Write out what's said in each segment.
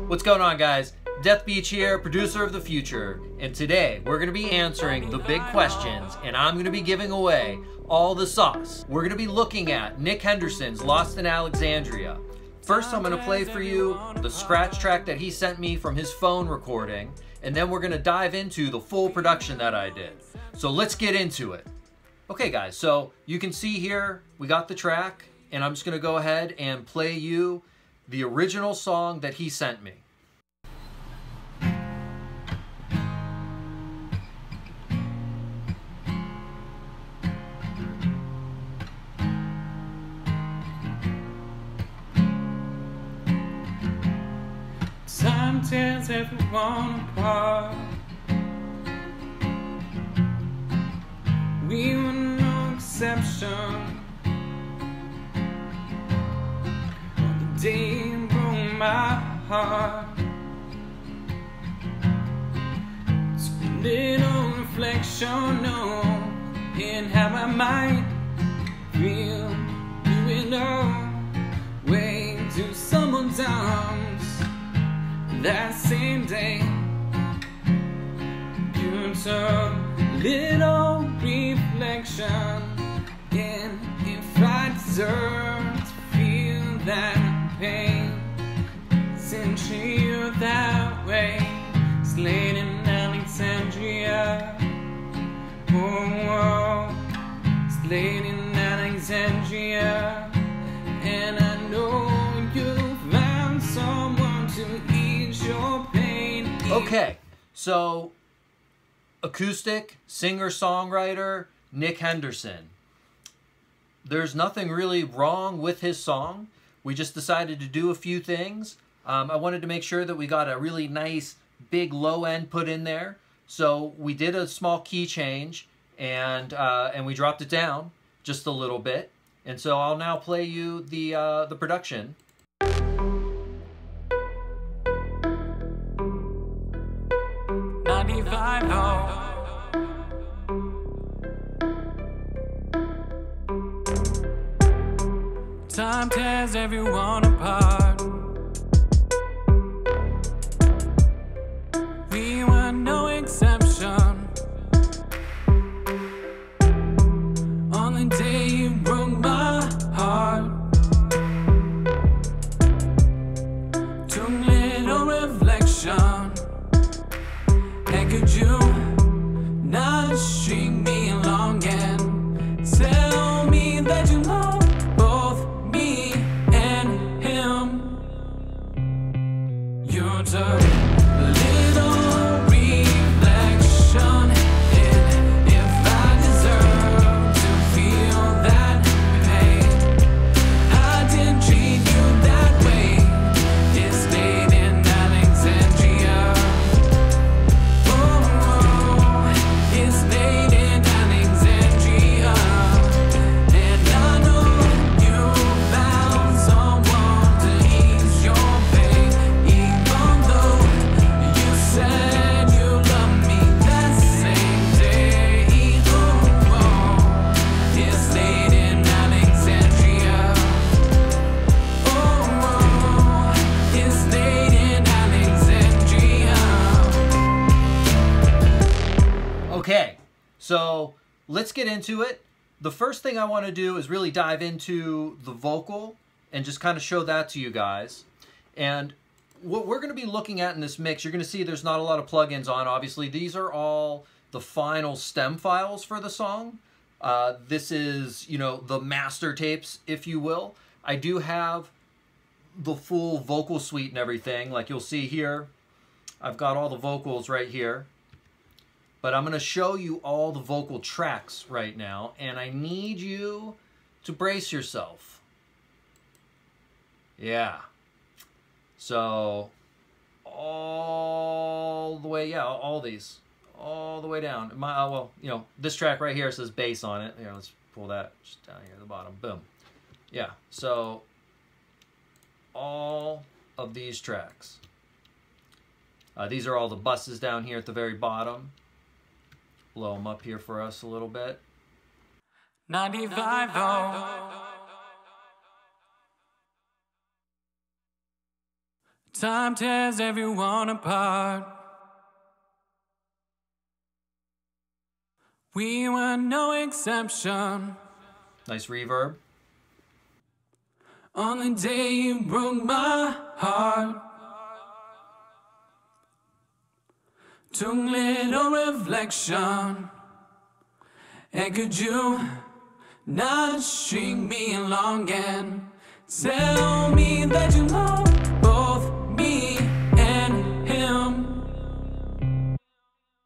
What's going on, guys? Death Beach here, producer of the future, and today we're going to be answering the big questions, and I'm going to be giving away all the sauce. We're going to be looking at Nick Hendersons' Lost in Alexandria. First, I'm going to play for you the scratch track that he sent me from his phone recording, and then we're going to dive into the full production that I did. So let's get into it. Okay, guys, so you can see here we got the track, and I'm just going to go ahead and play you the original song that he sent me. Time tears everyone apart. We were no exception. On the day you broke my heart, it's a little reflection, no, in how my mind feel. You and I way to someone's arms. That same day, you took little reflection, and if I deserve to feel that pain, since you're that way, slain in Alexandria, oh, slain in Alexandria, and I know you found someone to ease your pain. Okay, so acoustic, singer-songwriter, Nick Henderson. There's nothing really wrong with his song. We just decided to do a few things. I wanted to make sure that we got a really nice big low end put in there. So we did a small key change and we dropped it down just a little bit. And so I'll now play you the production. Time tears everyone apart. We were no exception. On the day you broke my heart, took little reflection. Hey, could you not string me along and tell me that you love both me and him? You took little reflection, and if I deserve to feel that pain, I didn't treat you that way. It stayed in Alexandria. Oh, it stayed in Alexandria. And I know you found someone to ease your pain, even though you said you loved me that same day. Oh, it stayed in Alexandria. Oh, it stayed in Alexandria. Okay, so let's get into it. The first thing I want to do is really dive into the vocal and just kind of show that to you guys. And what we're going to be looking at in this mix, you're going to see there's not a lot of plugins on. Obviously, these are all the final stem files for the song. This is, you know, the master tapes, if you will. I do have the full vocal suite and everything. Like you'll see here, I've got all the vocals right here. But I'm going to show you all the vocal tracks right now, and I need you to brace yourself. Yeah. So, all the way, yeah, all these. All the way down. Well, you know, this track right here says bass on it. Here, let's pull that just down here at the bottom. Boom. Yeah, so all of these tracks. These are all the buses down here at the very bottom. Blow them up here for us a little bit. 95.0 Time tears everyone apart. We were no exception. Nice reverb. On the day you broke my heart, took little reflection. And could you not string me along and tell me that you love both me and him?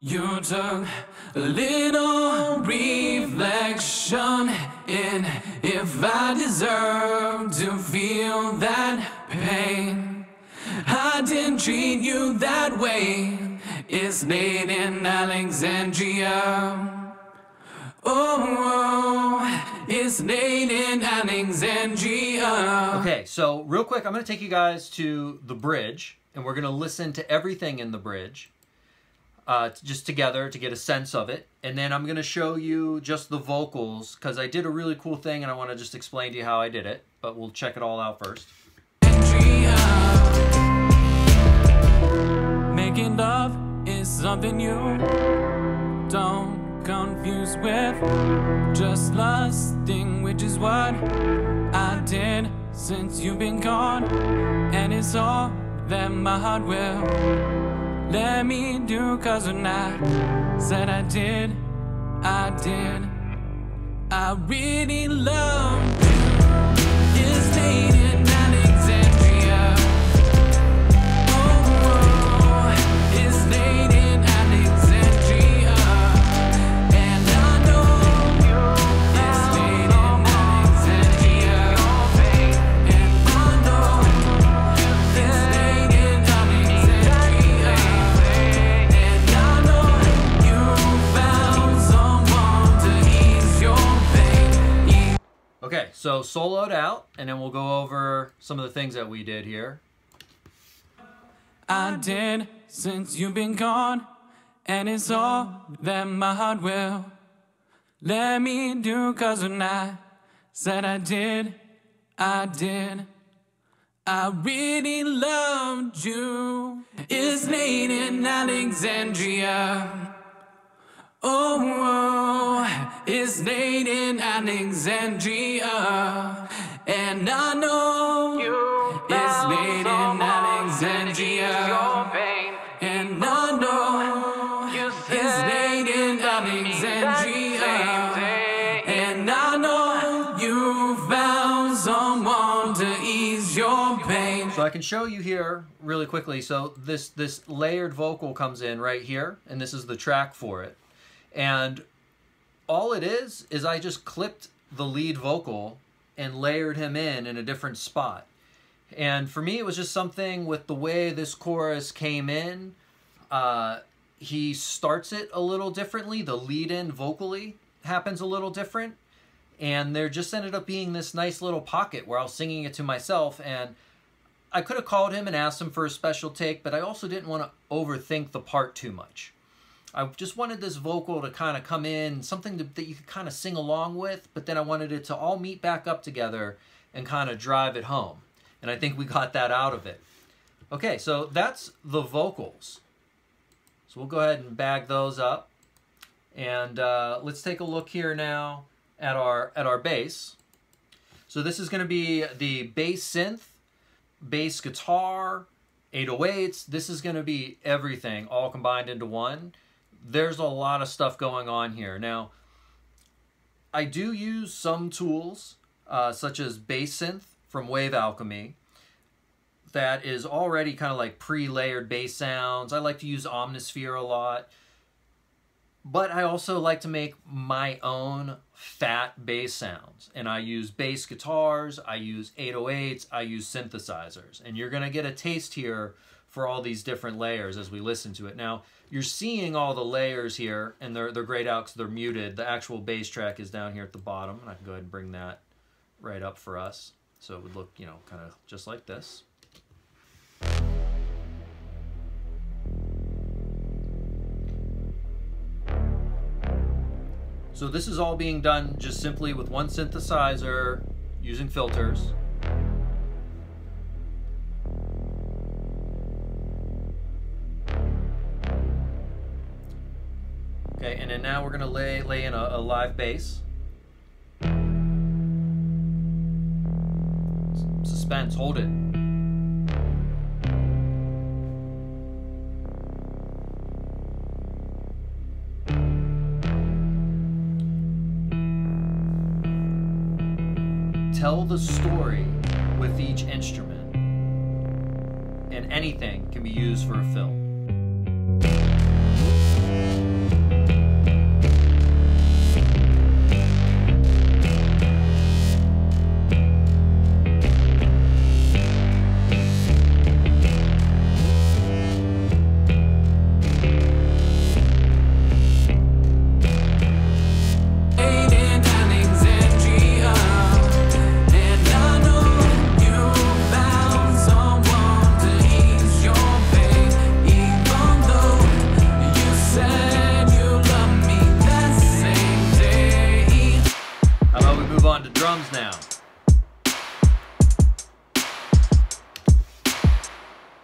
You took a little reflection in if I deserve to feel that pain. I didn't treat you that way. It's late in Alexandria. Oh, it's late in Alexandria. Okay, so real quick, I'm going to take you guys to the bridge, and we're going to listen to everything in the bridge, just together to get a sense of it. And then I'm going to show you just the vocals, because I did a really cool thing, and I want to just explain to you how I did it. But we'll check it all out first. Making love is something you don't confuse with just lusting, which is what I did since you've been gone. And it's all that my heart will let me do, 'cause when I said I did, I really loved you. It's late in Alexandria. Oh, it's late in Alexandria. And I know it's late in Alexandria. And I know it's late in Alexandria. And I know you found someone to ease your pain. Okay, so soloed out, and then we'll go over some of the things that we did here. I did since you've been gone, and it's all that my heart will let me do, 'cause when I said I did, I really loved you. It's late in Alexandria. Oh, it's late in Alexandria. And I know it's late in Alexandria. And I know it's late in Alexandria. And I know you found someone to ease your pain. So I can show you here really quickly. So this layered vocal comes in right here, and this is the track for it. And all it is I just clipped the lead vocal and layered him in a different spot. And for me, it was just something with the way this chorus came in. He starts it a little differently. The lead in vocally happens a little different. And there just ended up being this nice little pocket where I was singing it to myself. And I could have called him and asked him for a special take, but I also didn't want to overthink the part too much. I just wanted this vocal to kind of come in, something that you could kind of sing along with, but then I wanted it to all meet back up together and kind of drive it home. And I think we got that out of it. Okay, so that's the vocals. So we'll go ahead and bag those up. And let's take a look here now at our bass. So this is going to be the bass synth, bass guitar, 808s. This is going to be everything all combined into one. There's a lot of stuff going on here. Now, I do use some tools, such as bass synth from Wave Alchemy, that is already kind of like pre-layered bass sounds. I like to use Omnisphere a lot. But I also like to make my own fat bass sounds. And I use bass guitars, I use 808s, I use synthesizers. And you're going to get a taste here for all these different layers as we listen to it. Now, you're seeing all the layers here, and they're grayed out because they're muted. The actual bass track is down here at the bottom, and I can go ahead and bring that right up for us. So it would look, you know, kind of just like this. So this is all being done just simply with one synthesizer using filters. Okay, and then now we're gonna lay in a live bass. Suspense, hold it. Tell the story with each instrument, and anything can be used for a film.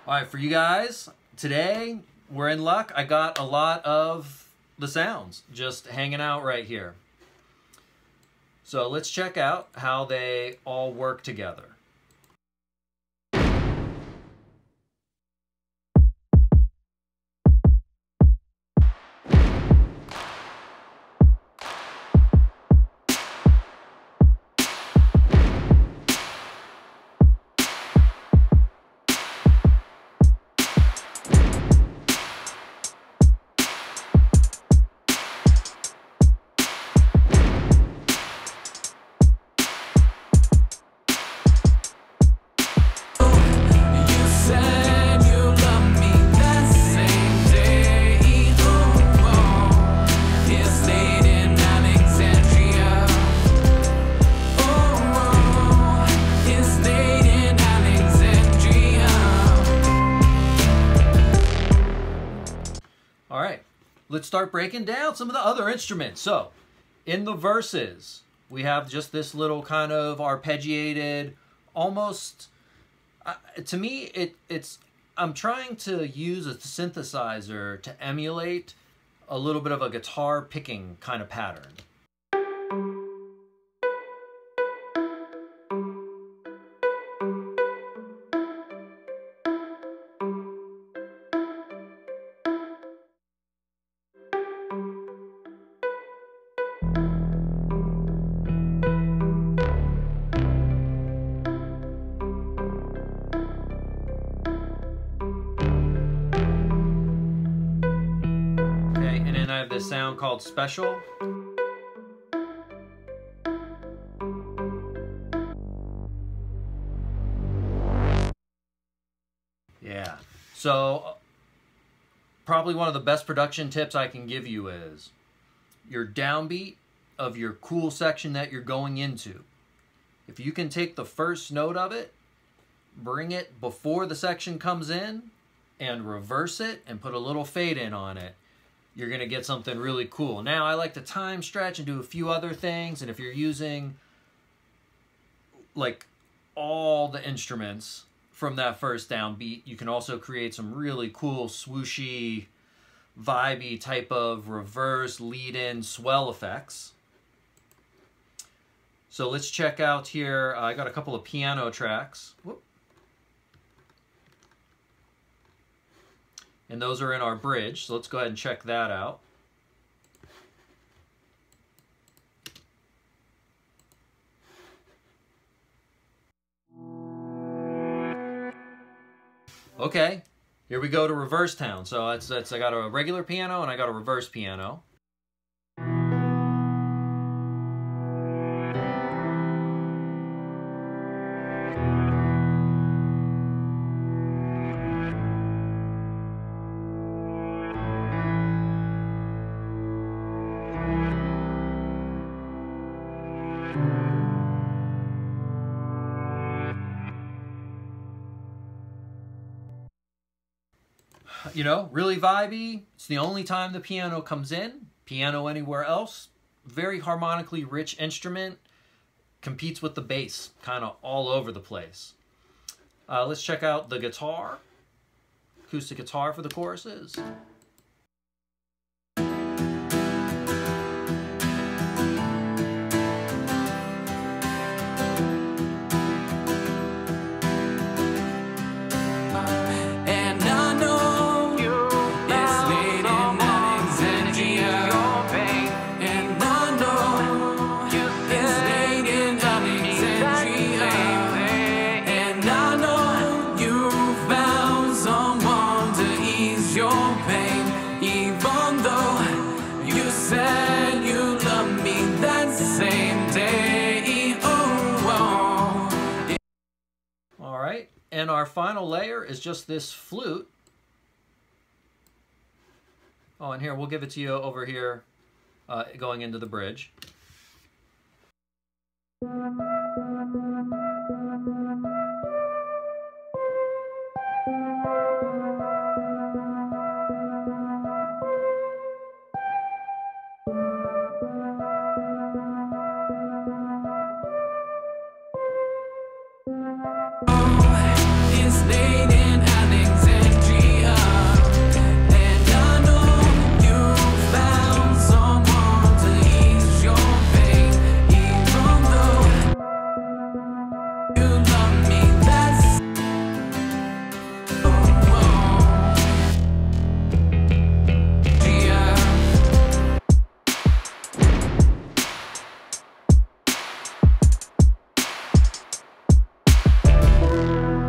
Alright, for you guys, today we're in luck. I got a lot of the sounds just hanging out right here. So let's check out how they all work together. Let's start breaking down some of the other instruments. So, in the verses, we have just this little kind of arpeggiated, almost, to me, I'm trying to use a synthesizer to emulate a little bit of a guitar picking kind of pattern. I have this sound called Special. Yeah, so probably one of the best production tips I can give you is your downbeat of your cool section that you're going into. If you can take the first note of it, bring it before the section comes in, and reverse it and put a little fade in on it, you're going to get something really cool. Now, I like to time stretch and do a few other things, and if you're using like all the instruments from that first downbeat, you can also create some really cool swooshy, vibey type of reverse lead-in swell effects. So let's check out here. I got a couple of piano tracks. Whoop. And those are in our bridge, so let's go ahead and check that out. Okay, here we go to reverse town. So I got a regular piano and I got a reverse piano. You know, really vibey. It's the only time the piano comes in. Piano anywhere else. Very harmonically rich instrument. Competes with the bass, kind of all over the place. Let's check out the guitar. Acoustic guitar for the choruses. our final layer is just this flute. Oh, and here, we'll give it to you over here, going into the bridge.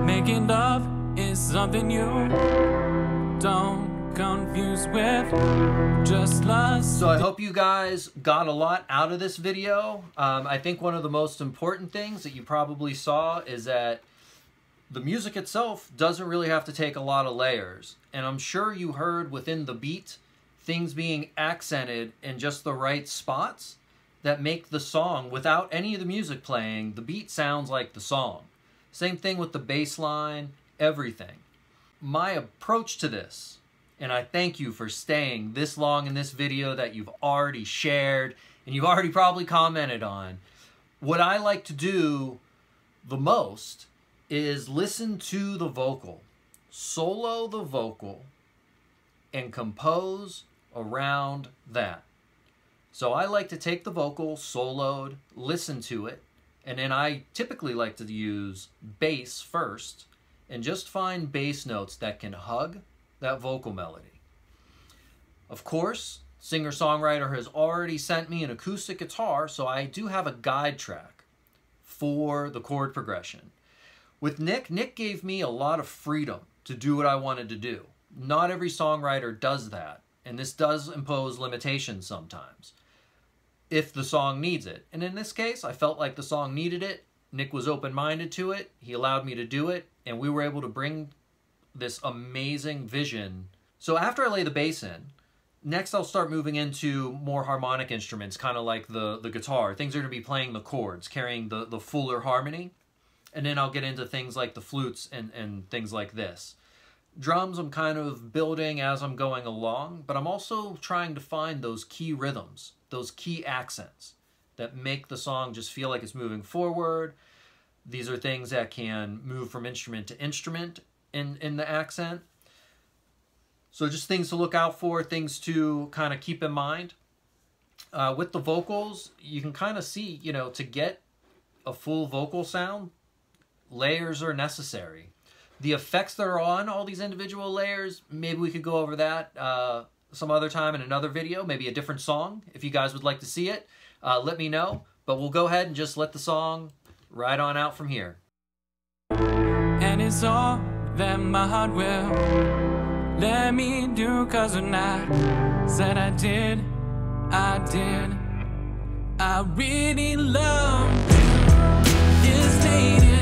Making love is something you don't confuse with just lust. So I hope you guys got a lot out of this video. I think one of the most important things that you probably saw is that the music itself doesn't really have to take a lot of layers. And I'm sure you heard within the beat things being accented in just the right spots that make the song, without any of the music playing, the beat sounds like the song. Same thing with the bass line, everything. My approach to this, and I thank you for staying this long in this video that you've already shared and you've already probably commented on. What I like to do the most is listen to the vocal, solo the vocal, and compose around that. So I like to take the vocal soloed, listen to it, and then I typically like to use bass first and just find bass notes that can hug that vocal melody. Of course, singer-songwriter has already sent me an acoustic guitar, so I do have a guide track for the chord progression. With Nick gave me a lot of freedom to do what I wanted to do. Not every songwriter does that, and this does impose limitations sometimes, if the song needs it. And in this case, I felt like the song needed it. Nick was open-minded to it. He allowed me to do it, and we were able to bring this amazing vision. So after I lay the bass in, next I'll start moving into more harmonic instruments, kind of like the guitar. Things are going to be playing the chords, carrying the fuller harmony. And then I'll get into things like the flutes and things like this. Drums I'm kind of building as I'm going along, but I'm also trying to find those key rhythms, those key accents that make the song just feel like it's moving forward. These are things that can move from instrument to instrument in the accent. So just things to look out for, things to kind of keep in mind. With the vocals, you can kind of see, you know, to get a full vocal sound, layers are necessary. The effects that are on all these individual layers, maybe we could go over that some other time in another video, maybe a different song. If you guys would like to see it, let me know. But we'll go ahead and just let the song ride on out from here. And it's all that my heart will let me do, 'cause when I said I did, I really loved you. You stayed in